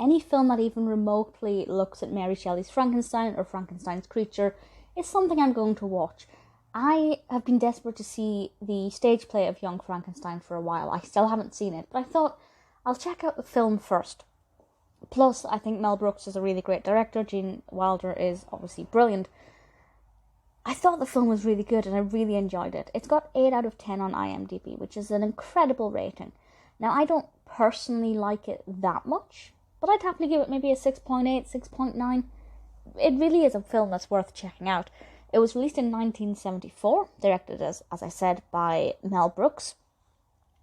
any film that even remotely looks at Mary Shelley's Frankenstein or Frankenstein's creature is something I'm going to watch. I have been desperate to see the stage play of Young Frankenstein for a while. I still haven't seen it, but I thought I'll check out the film first. Plus, I think Mel Brooks is a really great director. Gene Wilder is obviously brilliant. I thought the film was really good and I really enjoyed it. It's got 8 out of 10 on IMDb, which is an incredible rating. Now, I don't personally like it that much, but I'd happily give it maybe a 6.8, 6.9. It really is a film that's worth checking out. It was released in 1974, directed, as I said, by Mel Brooks,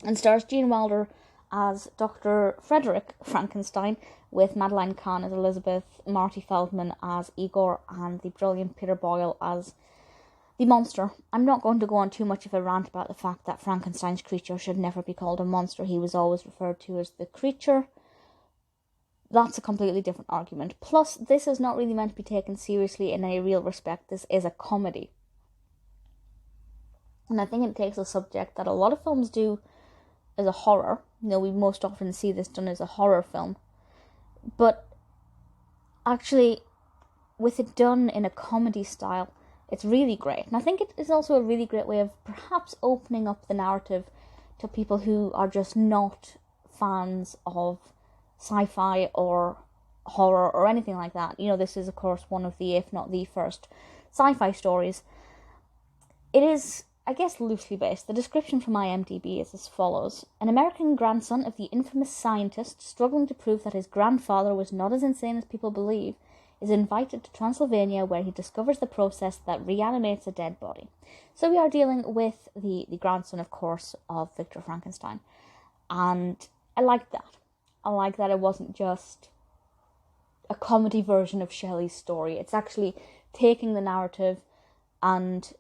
and stars Gene Wilder as Dr. Frederick Frankenstein, with Madeline Kahn as Elizabeth, Marty Feldman as Igor, and the brilliant Peter Boyle as the monster. I'm not going to go on too much of a rant about the fact that Frankenstein's creature should never be called a monster. He was always referred to as the creature. That's a completely different argument. Plus, this is not really meant to be taken seriously in any real respect. This is a comedy. And I think it takes a subject that a lot of films do as a horror. You know, we most often see this done as a horror film. But actually, with it done in a comedy style, it's really great. And I think it is also a really great way of perhaps opening up the narrative to people who are just not fans of sci-fi or horror or anything like that. You know, this is, of course, one of the, if not the first, sci-fi stories. It is, I guess, loosely based. The description from IMDb is as follows. An American grandson of the infamous scientist, struggling to prove that his grandfather was not as insane as people believe, is invited to Transylvania, where he discovers the process that reanimates a dead body. So we are dealing with the grandson, of course, of Victor Frankenstein. And I like that. I like that it wasn't just a comedy version of Shelley's story. It's actually taking the narrative and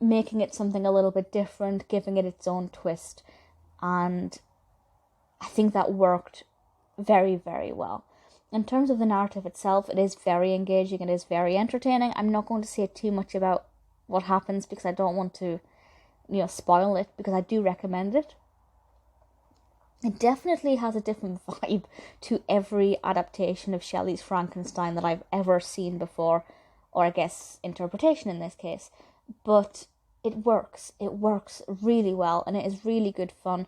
making it something a little bit different, giving it its own twist. And I think that worked very, very well. In terms of the narrative itself, it is very engaging, it is very entertaining. I'm not going to say too much about what happens because I don't want to, spoil it, because I do recommend it. It definitely has a different vibe to every adaptation of Shelley's Frankenstein that I've ever seen before, or I guess interpretation in this case. But it works really well, and it is really good fun.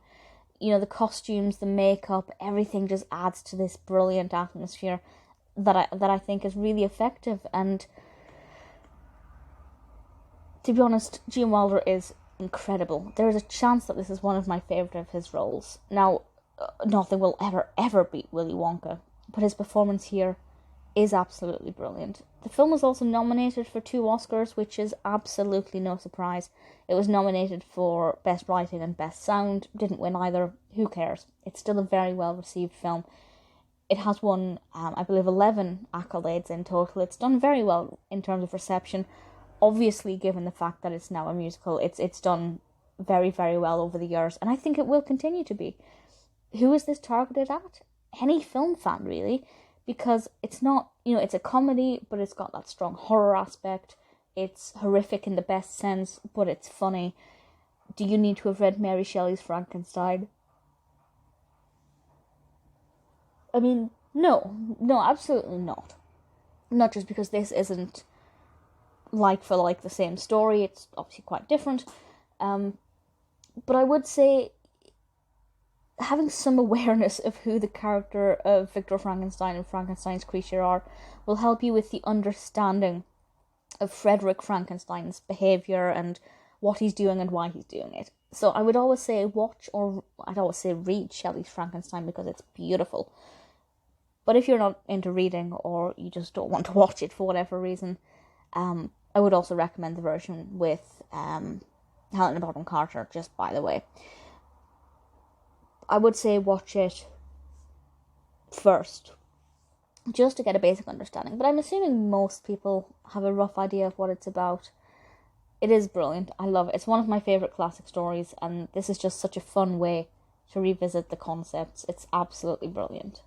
You know, the costumes, the makeup, everything just adds to this brilliant atmosphere that I think is really effective. And to be honest, Gene Wilder is incredible. There is a chance that this is one of my favourite of his roles. Now, nothing will ever beat Willy Wonka, but his performance here is absolutely brilliant. The film was also nominated for 2 Oscars, which is absolutely no surprise. It was nominated for Best Writing and Best Sound, didn't win either. Who cares? It's still a very well received film. It has won, I believe, 11 accolades in total. It's done very well in terms of reception. Obviously, given the fact that it's now a musical, it's done very, very well over the years, and I think it will continue to be. Who is this targeted at? Any film fan, really, because it's not, it's a comedy, but it's got that strong horror aspect. It's horrific in the best sense, but it's funny. Do you need to have read Mary Shelley's Frankenstein? I mean, no, absolutely not. Not just because this isn't like for like the same story, it's obviously quite different. But I would say having some awareness of who the character of Victor Frankenstein and Frankenstein's creature are will help you with the understanding of Frederick Frankenstein's behaviour and what he's doing and why he's doing it. So I would always say read Shelley's Frankenstein because it's beautiful. But if you're not into reading or you just don't want to watch it for whatever reason, I would also recommend the version with Helena Bonham Carter, just by the way. I would say watch it first, just to get a basic understanding. But I'm assuming most people have a rough idea of what it's about. It is brilliant. I love it. It's one of my favourite classic stories, and this is just such a fun way to revisit the concepts. It's absolutely brilliant.